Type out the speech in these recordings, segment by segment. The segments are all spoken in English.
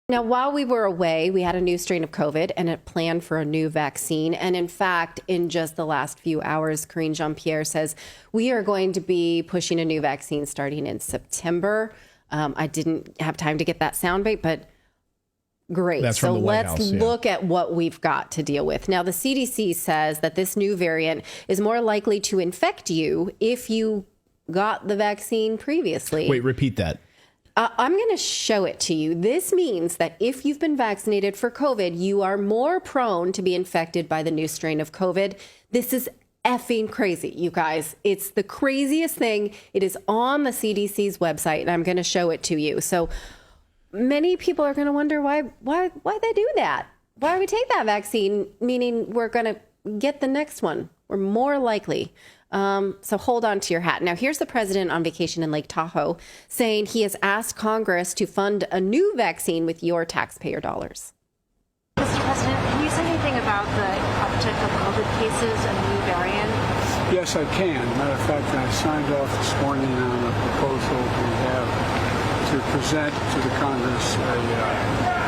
Now, while we were away, we had a new strain of COVID and a plan for a new vaccine. And in fact, in just the last few hours, Karine Jean-Pierre says we are going to be pushing a new vaccine starting in September. I didn't have time to get that soundbite, but great. That's from the White House, yeah. Look at what we've got to deal with. Now, the CDC says that this new variant is more likely to infect you if you got the vaccine previously. Wait, repeat that. I'm going to show it to you. This means that if you've been vaccinated for COVID, you are more prone to be infected by the new strain of COVID. This is effing crazy, you guys. It's the craziest thing. It is on the CDC's website, and I'm going to show it to you. So many people are going to wonder why they do that. Why we take that vaccine, meaning we're going to get the next one. We're more likely. So hold on to your hat. Now, here's the president on vacation in Lake Tahoe saying he has asked Congress to fund a new vaccine with your taxpayer dollars. Mr. President, can you say anything about the uptick of COVID cases and the new variant? Yes, I can. Matter of fact, I signed off this morning on a proposal we have to present to the Congress a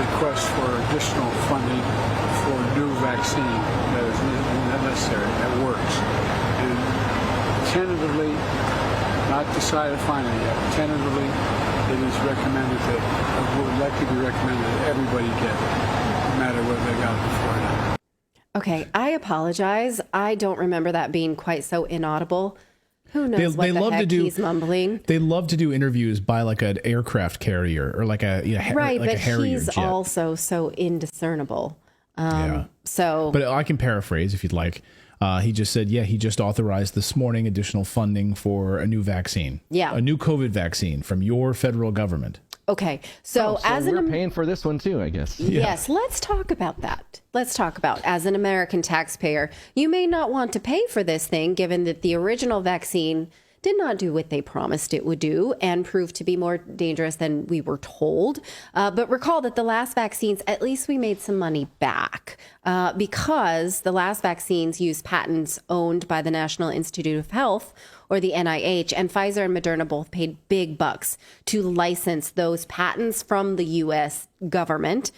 request for additional funding for new vaccine that is necessary, that works. And tentatively, not decided finally yet, tentatively it is recommended that, would likely be recommended that everybody get it, no matter whether they got it before or not. Okay, I apologize. I don't remember that being quite so inaudible. Who knows what the heck he's mumbling? They love to do interviews by like an aircraft carrier or like a right, like but a Harrier he's jet. also so indiscernible. So, but I can paraphrase if you'd like. He just said, he just authorized this morning additional funding for a new vaccine. Yeah, a new COVID vaccine from your federal government. Okay, so we're paying for this one too, I guess. Yes, let's talk about that. Let's talk about, as an American taxpayer, you may not want to pay for this thing, given that the original vaccine did not do what they promised it would do and proved to be more dangerous than we were told. But recall that the last vaccines, at least we made some money back because the last vaccines used patents owned by the National Institute of Health, or the NIH, and Pfizer and Moderna both paid big bucks to license those patents from the U.S. government.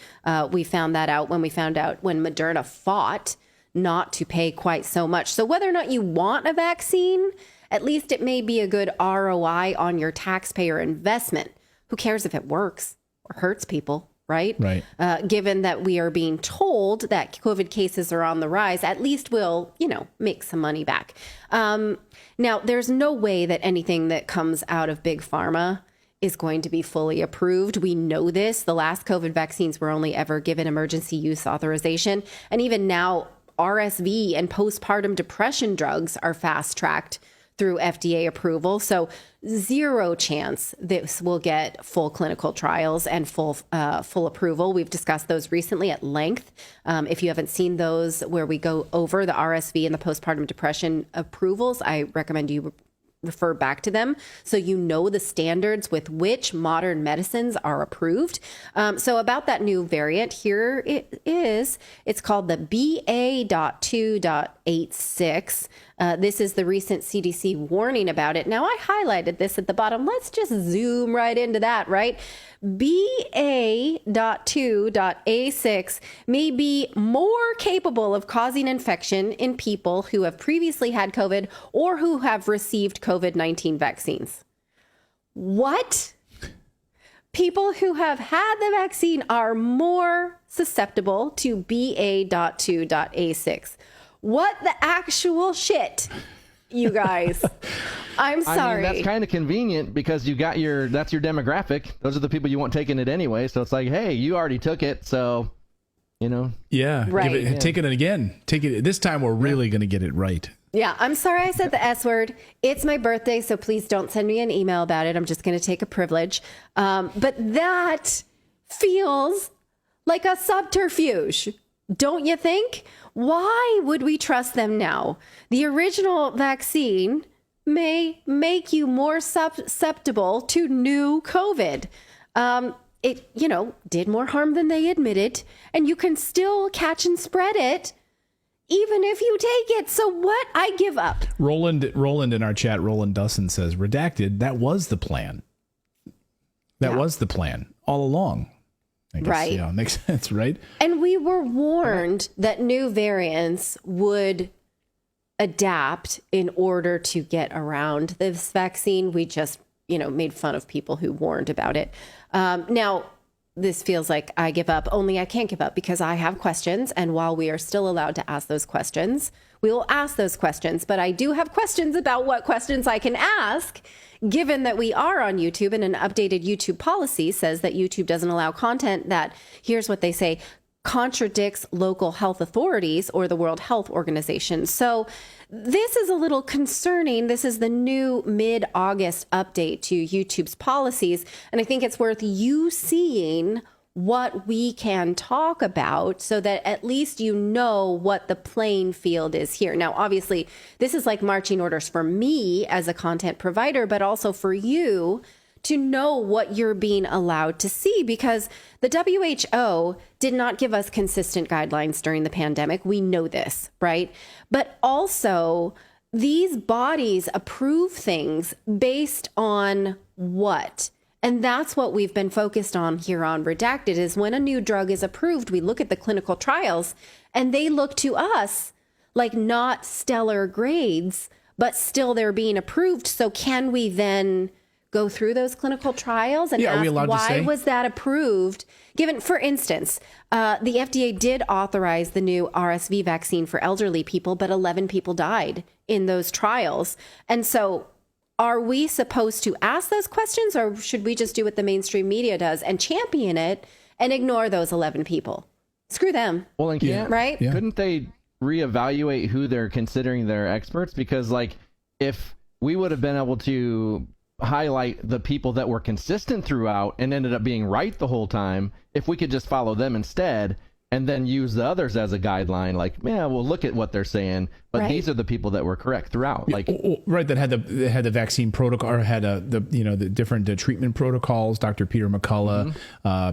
We found that out when Moderna fought not to pay quite so much. So whether or not you want a vaccine, at least it may be a good ROI on your taxpayer investment. Who cares if it works or hurts people, right? Right. Given that we are being told that COVID cases are on the rise, at least we'll, make some money back. Now, there's no way that anything that comes out of Big Pharma is going to be fully approved. We know this. The last COVID vaccines were only ever given emergency use authorization. And even now, RSV and postpartum depression drugs are fast-tracked through FDA approval. So zero chance this will get full clinical trials and full approval. We've discussed those recently at length. If you haven't seen those where we go over the RSV and the postpartum depression approvals, I recommend you refer back to them so you know the standards with which modern medicines are approved. So about that new variant, here it is. It's called the BA.2.86. This is the recent CDC warning about it. Now, I highlighted this at the bottom. Let's just zoom right into that, right? BA.2.86 may be more capable of causing infection in people who have previously had COVID or who have received COVID-19 vaccines. What? People who have had the vaccine are more susceptible to BA.2.86. What the actual shit, you guys? I'm sorry. That's kind of convenient because that's your demographic. Those are the people you want taking it anyway. So it's like, hey, you already took it, so Yeah, right. Take it again. Take it this time. We're really going to get it right. Yeah, I'm sorry I said the S word. It's my birthday, so please don't send me an email about it. I'm just going to take a privilege. But that feels like a subterfuge, don't you think? Why would we trust them now? The original vaccine may make you more susceptible to new COVID. It, did more harm than they admitted, and you can still catch and spread it even if you take it. So what? I give up. Roland in our chat, Roland Dussin says, redacted, that was the plan. That was the plan all along. I guess. Right. Yeah, makes sense, right? And we were warned that new variants would adapt in order to get around this vaccine. We just, made fun of people who warned about it. Now, this feels like I give up, only I can't give up because I have questions. And while we are still allowed to ask those questions, we will ask those questions. But I do have questions about what questions I can ask, given that we are on YouTube, and an updated YouTube policy says that YouTube doesn't allow content that, here's what they say, contradicts local health authorities or the World Health Organization. So this is a little concerning. This is the new mid-August update to YouTube's policies. And I think it's worth you seeing what we can talk about so that at least you know what the playing field is here. Now, obviously, this is like marching orders for me as a content provider, but also for you to know what you're being allowed to see, because the WHO did not give us consistent guidelines during the pandemic. We know this, right? But also, these bodies approve things based on what? And that's what we've been focused on here on Redacted, is when a new drug is approved, we look at the clinical trials and they look to us like not stellar grades, but still they're being approved. So can we then go through those clinical trials and ask why was that approved? Given, for instance, the FDA did authorize the new RSV vaccine for elderly people, but 11 people died in those trials. And so are we supposed to ask those questions, or should we just do what the mainstream media does and champion it and ignore those 11 people? Screw them. Well, and right? Yeah. Couldn't they reevaluate who they're considering their experts? Because, like, if we would have been able to highlight the people that were consistent throughout and ended up being right the whole time, if we could just follow them instead and then use the others as a guideline, like, yeah, well, look at what they're saying, but Right. these are the people that were correct throughout. Like, Right, that had the vaccine protocol, or had the different treatment protocols. Dr. Peter McCullough,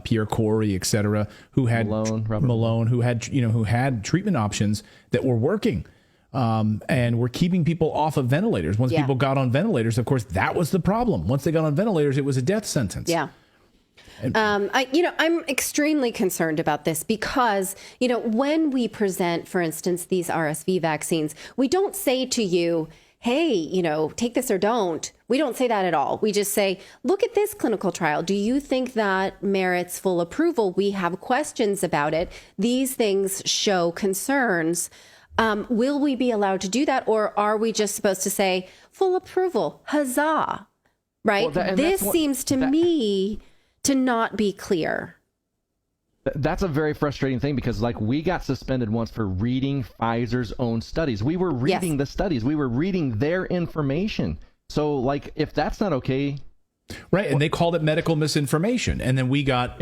Pierre Corey, et cetera, who had Robert Malone, who had treatment options that were working. And we're keeping people off of ventilators. Once people got on ventilators, of course, that was the problem. Once they got on ventilators, it was a death sentence. Yeah. I'm extremely concerned about this because, when we present, for instance, these RSV vaccines, we don't say to you, hey, take this or don't. We don't say that at all. We just say, look at this clinical trial. Do you think that merits full approval? We have questions about it. These things show concerns. Will we be allowed to do that? Or are we just supposed to say full approval? Huzzah. Right? Well, this seems to me to not be clear. that's a very frustrating thing because, like, we got suspended once for reading Pfizer's own studies. We were reading the studies. We were reading their information. So, like, if that's not okay. Right. And they called it medical misinformation. And then we got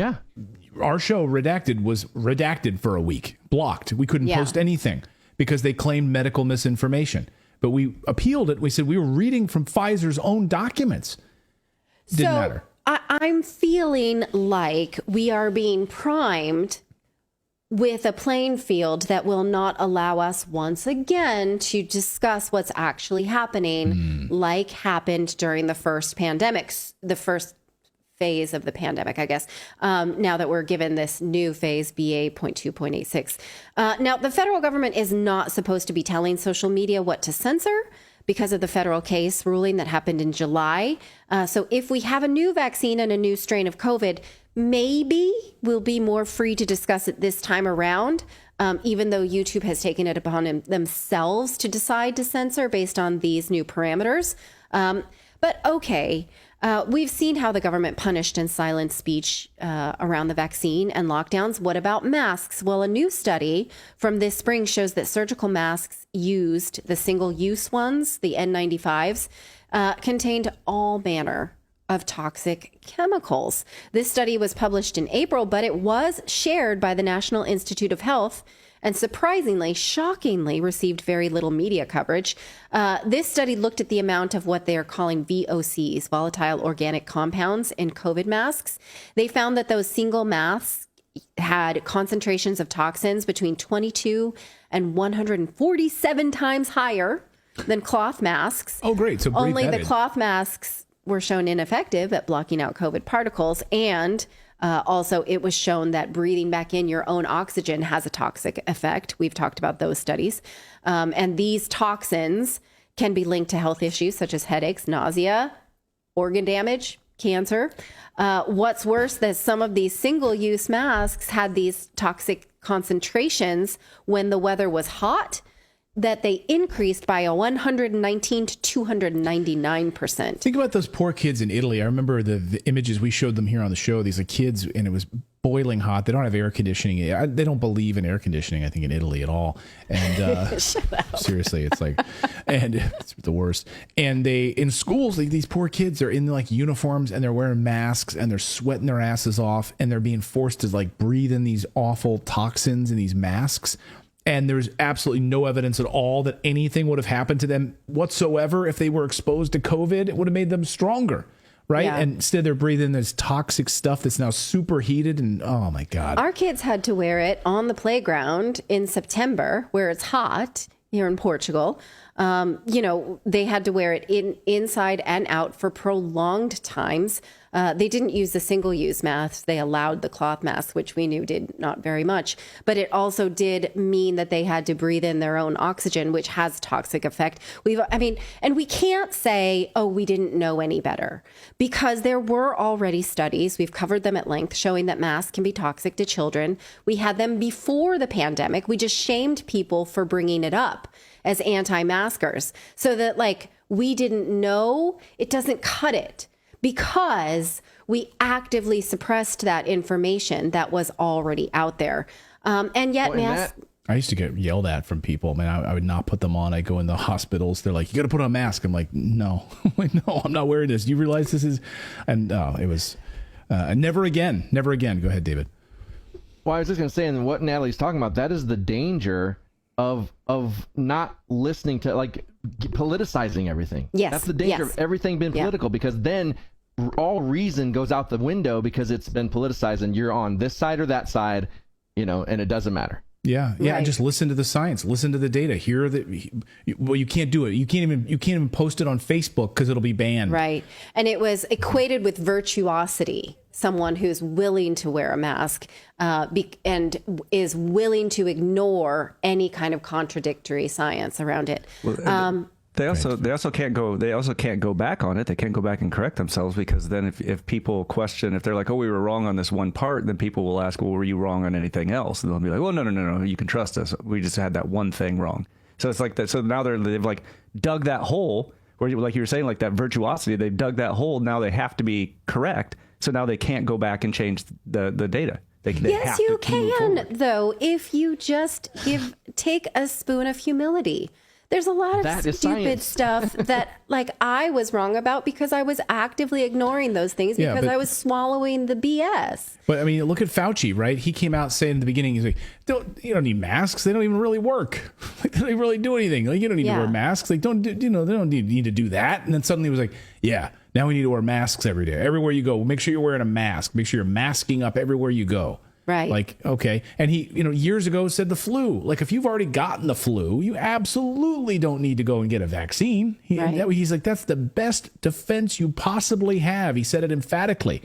our show Redacted was redacted for a week, blocked. We couldn't post anything because they claimed medical misinformation. But we appealed it. We said we were reading from Pfizer's own documents. Didn't matter. I'm feeling like we are being primed with a playing field that will not allow us once again to discuss what's actually happening, like happened during the first pandemic, the first phase of the pandemic, I guess, now that we're given this new phase, BA.2.86. Now, the federal government is not supposed to be telling social media what to censor because of the federal case ruling that happened in July. So if we have a new vaccine and a new strain of COVID, maybe we'll be more free to discuss it this time around, even though YouTube has taken it upon themselves to decide to censor based on these new parameters. But okay, we've seen how the government punished and silenced speech around the vaccine and lockdowns. What about masks? Well, a new study from this spring shows that surgical masks used, the single-use ones, the N95s, contained all manner of toxic chemicals. This study was published in April, but it was shared by the National Institute of Health and surprisingly, shockingly, received very little media coverage. This study looked at the amount of what they are calling VOCs, volatile organic compounds, in COVID masks. They found that those single masks had concentrations of toxins between 22 and 147 times higher than cloth masks. Oh, great. So only the cloth masks were shown ineffective at blocking out COVID particles, and Also, it was shown that breathing back in your own oxygen has a toxic effect. We've talked about those studies. And these toxins can be linked to health issues such as headaches, nausea, organ damage, cancer. What's worse, that some of these single-use masks had these toxic concentrations when the weather was hot, that they increased by a 119 to 299%. Think about those poor kids in Italy. I remember the images we showed them here on the show. These are kids, and it was boiling hot. They don't have air conditioning. They don't believe in air conditioning, I think, in Italy at all. And seriously, it's like, and it's the worst. And in schools, these poor kids are in like uniforms, and they're wearing masks, and they're sweating their asses off, and they're being forced to like breathe in these awful toxins in these masks. And there's absolutely no evidence at all that anything would have happened to them whatsoever if they were exposed to COVID. It would have made them stronger, right? Yeah. And instead they're breathing this toxic stuff that's now superheated, and oh my God. Our kids had to wear it on the playground in September where it's hot here in Portugal. They had to wear it inside and out for prolonged times. They didn't use the single-use masks. They allowed the cloth masks, which we knew did not very much. But it also did mean that they had to breathe in their own oxygen, which has toxic effect. And we can't say, oh, we didn't know any better, because there were already studies, we've covered them at length, showing that masks can be toxic to children. We had them before the pandemic. We just shamed people for bringing it up as anti-maskers, so that like we didn't know. It doesn't cut it, because we actively suppressed that information that was already out there. And yet, I used to get yelled at from people. Man, I would not put them on. I go in the hospitals. They're like, you got to put on a mask. I'm like, no, no, I'm not wearing this. You realize this is, and it was never again. Go ahead, David. Well, I was just going to say, and what Natalie's talking about, that is the danger of not listening to, like, politicizing everything. Yes. That's the danger of everything being political, because then all reason goes out the window because it's been politicized, and you're on this side or that side, and it doesn't matter. Yeah. Right. Just listen to the science, listen to the data. You can't do it. You can't even post it on Facebook because it'll be banned. Right. And it was equated with virtuosity. Someone who's willing to wear a mask and is willing to ignore any kind of contradictory science around it. Well, they also can't go back on it. They can't go back and correct themselves, because then if people question, if they're like, oh, we were wrong on this one part, then people will ask, well, were you wrong on anything else? And they'll be like, well, no, you can trust us. We just had that one thing wrong. So it's like that. So now they've like dug that hole where, like you were saying, like that virtuosity, they've dug that hole. Now they have to be correct. So now they can't go back and change the data. Yes, you can, though, if you just take a spoon of humility. There's a lot of stupid stuff that, like, I was wrong about because I was actively ignoring those things because I was swallowing the BS. But I mean, look at Fauci, right? He came out saying in the beginning, he's like, you don't need masks. They don't even really work. Like, they don't even really do anything. Like, you don't need to wear masks. Like, they don't need to do that. And then suddenly he was like, yeah, now we need to wear masks every day. Everywhere you go, make sure you're wearing a mask. Make sure you're masking up everywhere you go. Right. Like, okay. And he, years ago said the flu. Like, if you've already gotten the flu, you absolutely don't need to go and get a vaccine. He's like, that's the best defense you possibly have. He said it emphatically.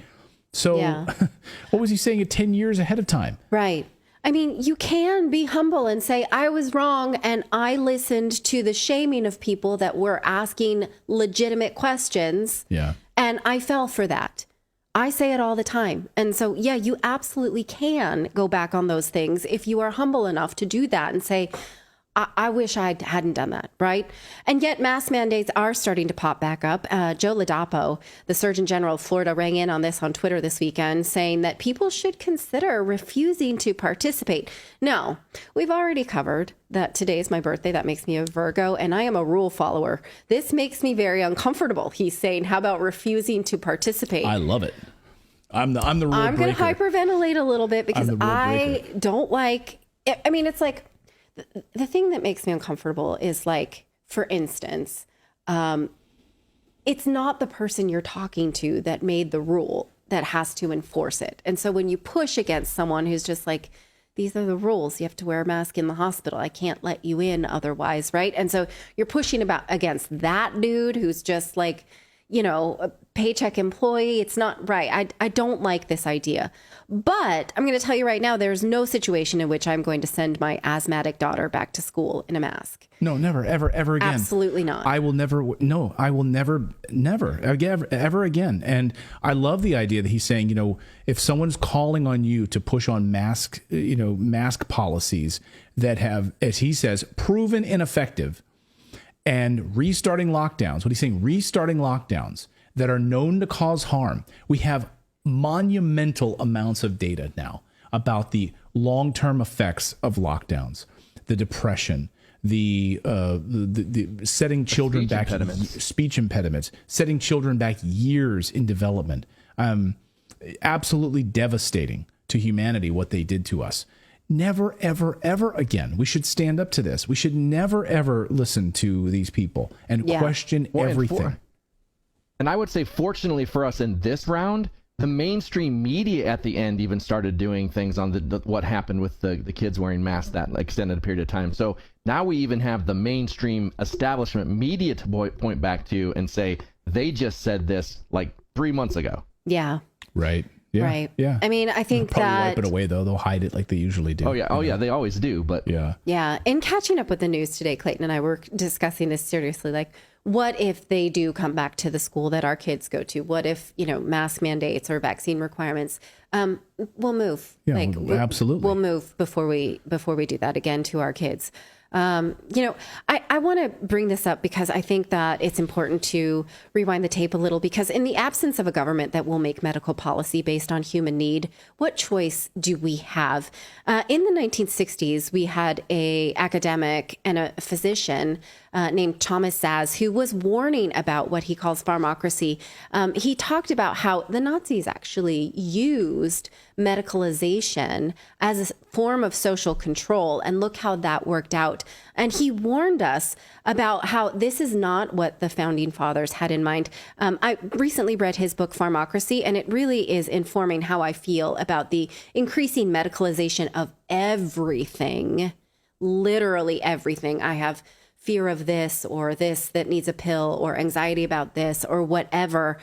So what was he saying 10 years ahead of time? Right. I mean, you can be humble and say, I was wrong, and I listened to the shaming of people that were asking legitimate questions. Yeah. And I fell for that. I say it all the time. And so, you absolutely can go back on those things if you are humble enough to do that and say, I wish I hadn't done that, right? And yet mask mandates are starting to pop back up. Joe Ladapo, the Surgeon General of Florida, rang in on this on Twitter this weekend, saying that people should consider refusing to participate. Now, we've already covered that today is my birthday. That makes me a Virgo, and I am a rule follower. This makes me very uncomfortable. He's saying, how about refusing to participate? I love it. I'm the rule breaker. I'm going to hyperventilate a little bit because I don't like, I mean, it's like, the thing that makes me uncomfortable is, like, for instance, it's not the person you're talking to that made the rule that has to enforce it. And so when you push against someone who's just like, these are the rules, you have to wear a mask in the hospital, I can't let you in otherwise, right? And so you're pushing against that dude who's just like, a paycheck employee. It's not right. I don't like this idea. But I'm going to tell you right now, there's no situation in which I'm going to send my asthmatic daughter back to school in a mask. No, never, ever, ever again. Absolutely not. I will never, no, I will never, ever again. And I love the idea that he's saying, if someone's calling on you to push on mask policies that have, as he says, proven ineffective, and restarting lockdowns, what he's saying, restarting lockdowns that are known to cause harm. We have monumental amounts of data now about the long-term effects of lockdowns, the depression, the setting children back, speech impediments, setting children back years in development. Absolutely devastating to humanity what they did to us. Never, ever, ever again. We should stand up to this. We should never, ever listen to these people and question everything. And I would say, fortunately for us in this round, the mainstream media at the end even started doing things on what happened with the kids wearing masks that extended period of time. So now we even have the mainstream establishment media to point back to and say, they just said this like 3 months ago. Yeah. Right. Yeah, right. Yeah. I mean, I think they'll probably wipe it away, though. They'll hide it like they usually do. Oh, yeah. Oh, yeah. They always do. But yeah. Yeah. In catching up with the news today, Clayton and I were discussing this seriously. Like, what if they do come back to the school that our kids go to? What if, mask mandates or vaccine requirements? We'll move. Yeah, absolutely. We'll move before we do that again to our kids. I want to bring this up because I think that it's important to rewind the tape a little, because in the absence of a government that will make medical policy based on human need, what choice do we have? In the 1960s, we had a academic and a physician named Thomas Saz, who was warning about what he calls pharmacracy. He talked about how the Nazis actually used medicalization as a form of social control, and look how that worked out. And he warned us about how this is not what the founding fathers had in mind. I recently read his book, Pharmacracy, and it really is informing how I feel about the increasing medicalization of everything, literally everything. I have fear of this or this that needs a pill, or anxiety about this or whatever.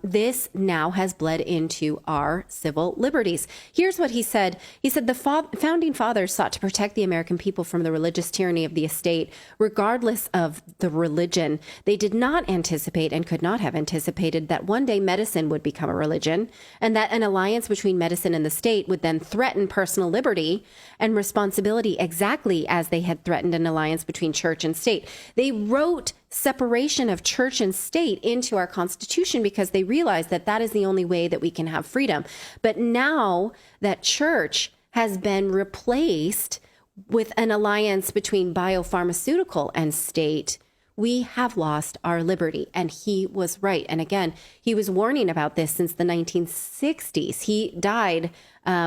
This now has bled into our civil liberties. Here's what he said. He said, the founding fathers sought to protect the American people from the religious tyranny of the estate, regardless of the religion. They did not anticipate and could not have anticipated that one day medicine would become a religion, and that an alliance between medicine and the state would then threaten personal liberty and responsibility, exactly as they had threatened an alliance between church and state. They wrote separation of church and state into our Constitution because they realized that that is the only way that we can have freedom. But now that church has been replaced with an alliance between biopharmaceutical and state, we have lost our liberty. And he was right. And again, he was warning about this since the 1960s. He died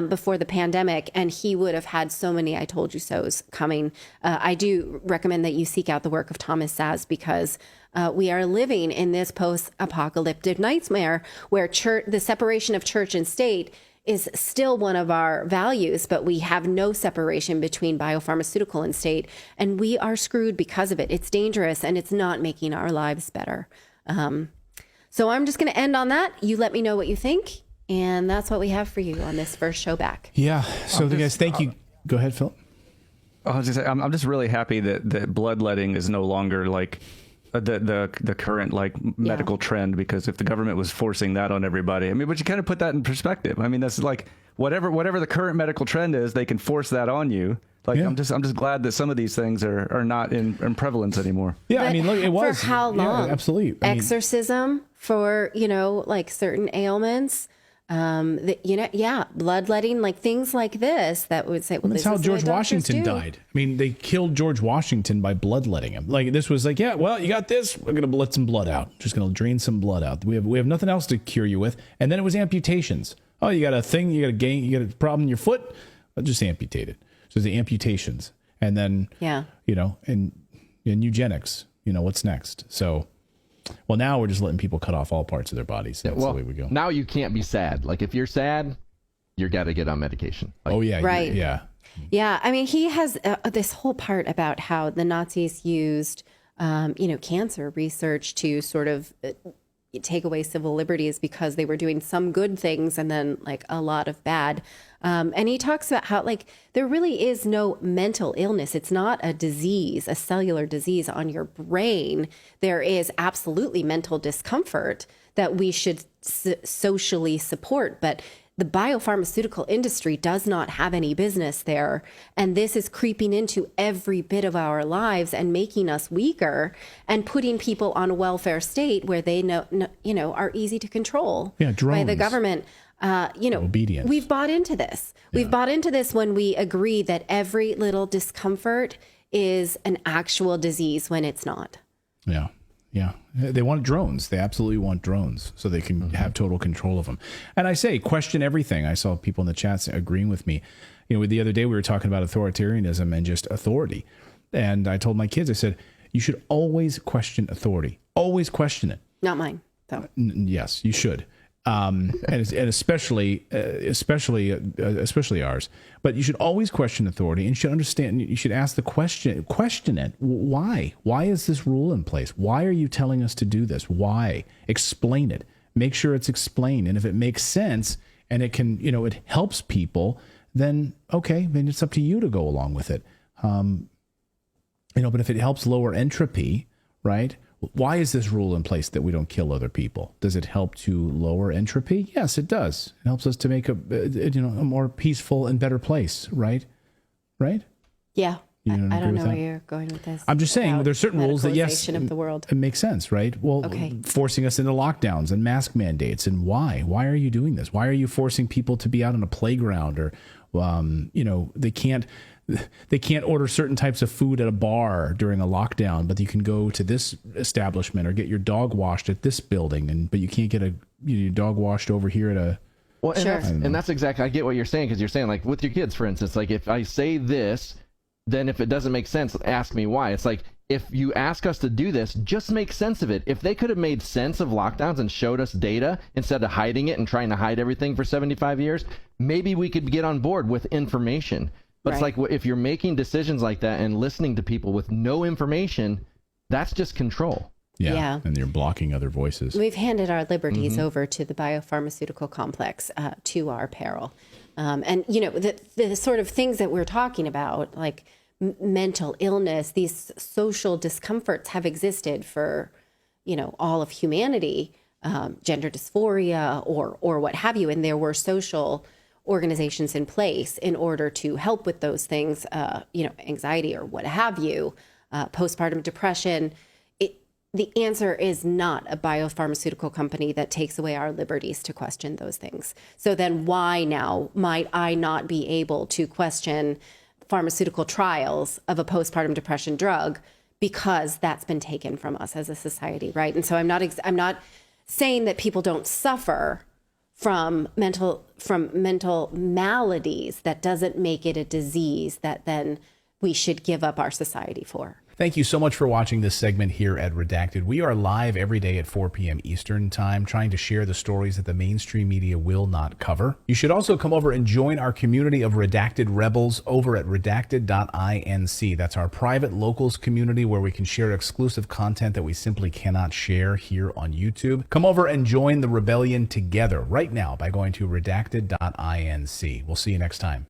before the pandemic, and he would have had so many I told you so's coming. I do recommend that you seek out the work of Thomas Saz, because we are living in this post-apocalyptic nightmare where the separation of church and state is still one of our values, but we have no separation between biopharmaceutical and state, and we are screwed because of it. It's dangerous, and it's not making our lives better. So I'm just going to end on that. You let me know what you think, and that's what we have for you on this first show back. Yeah. So guys, thank you. Go ahead, Phil. I was just saying, I'm just really happy that bloodletting is no longer like the current medical trend, because if the government was forcing that on everybody, but you kind of put that in perspective. That's like whatever the current medical trend is, they can force that on you. I'm just glad that some of these things are not in prevalence anymore. Yeah, but look, it was for how long? Yeah, absolutely. Exorcism for certain ailments. Bloodletting, things like this that would say, well, that's how George Washington died. They killed George Washington by bloodletting him. This was you got this. We're going to let some blood out. Just going to drain some blood out. We have nothing else to cure you with. And then it was amputations. Oh, you got a thing. You got a problem in your foot. I'll just amputate it. So the amputations, and then and eugenics. What's next? So. Well, now we're just letting people cut off all parts of their bodies. That's the way we go. Now you can't be sad. If you're sad, you got to get on medication. Right. Yeah. Yeah. He has this whole part about how the Nazis used, cancer research to sort of, take away civil liberties because they were doing some good things and then like a lot of bad. And he talks about how like there really is no mental illness. It's not a disease, a cellular disease on your brain. There is absolutely mental discomfort that we should socially support, but the biopharmaceutical industry does not have any business there. And this is creeping into every bit of our lives and making us weaker and putting people on a welfare state where they are easy to control by the drones. government. Obedience. We've bought into this. We've bought into this when we agree that every little discomfort is an actual disease when it's not. Yeah. Yeah. They want drones. They absolutely want drones so they can have total control of them. And I say, question everything. I saw people in the chats agreeing with me. The other day we were talking about authoritarianism and just authority. And I told my kids, I said, you should always question authority. Always question it. Not mine, though. Yes, you should. And especially ours. But you should always question authority, and you should understand. You should ask the question it. Why? Why is this rule in place? Why are you telling us to do this? Why? Explain it. Make sure it's explained, and if it makes sense and it can, it helps people, then okay, then it's up to you to go along with it. But if it helps lower entropy, right? Why is this rule in place that we don't kill other people? Does it help to lower entropy? Yes, it does. It helps us to make a more peaceful and better place, right? Right? Yeah. You I don't know that? where you're going with this. I'm just saying there's certain rules that, yes, of the world. It makes sense, right? Well, forcing us into lockdowns and mask mandates. And why? Why are you doing this? Why are you forcing people to be out on a playground or, they can't order certain types of food at a bar during a lockdown, but you can go to this establishment or get your dog washed at this building, but you can't get your dog washed over here at a. Well, and, sure. that's exactly, I get what you're saying, because you're saying, like, with your kids, for instance, like, if I say this, then if it doesn't make sense, ask me why. It's like, if you ask us to do this, just make sense of it. If they could have made sense of lockdowns and showed us data instead of hiding it and trying to hide everything for 75 years, maybe we could get on board with information. But It's like, if you're making decisions like that and listening to people with no information, that's just control. Yeah. And you're blocking other voices. We've handed our liberties over to the biopharmaceutical complex to our peril. And, the sort of things that we're talking about, like mental illness, these social discomforts have existed for, all of humanity, gender dysphoria or what have you. And there were social organizations in place in order to help with those things, anxiety or what have you, postpartum depression. The answer is not a biopharmaceutical company that takes away our liberties to question those things. So then why now might I not be able to question pharmaceutical trials of a postpartum depression drug because that's been taken from us as a society, right? And so I'm not saying that people don't suffer from mental maladies. That doesn't make it a disease that then we should give up our society for. Thank you so much for watching this segment here at Redacted. We are live every day at 4 p.m. Eastern Time, trying to share the stories that the mainstream media will not cover. You should also come over and join our community of Redacted Rebels over at redacted.inc. That's our private locals community where we can share exclusive content that we simply cannot share here on YouTube. Come over and join the rebellion together right now by going to redacted.inc. We'll see you next time.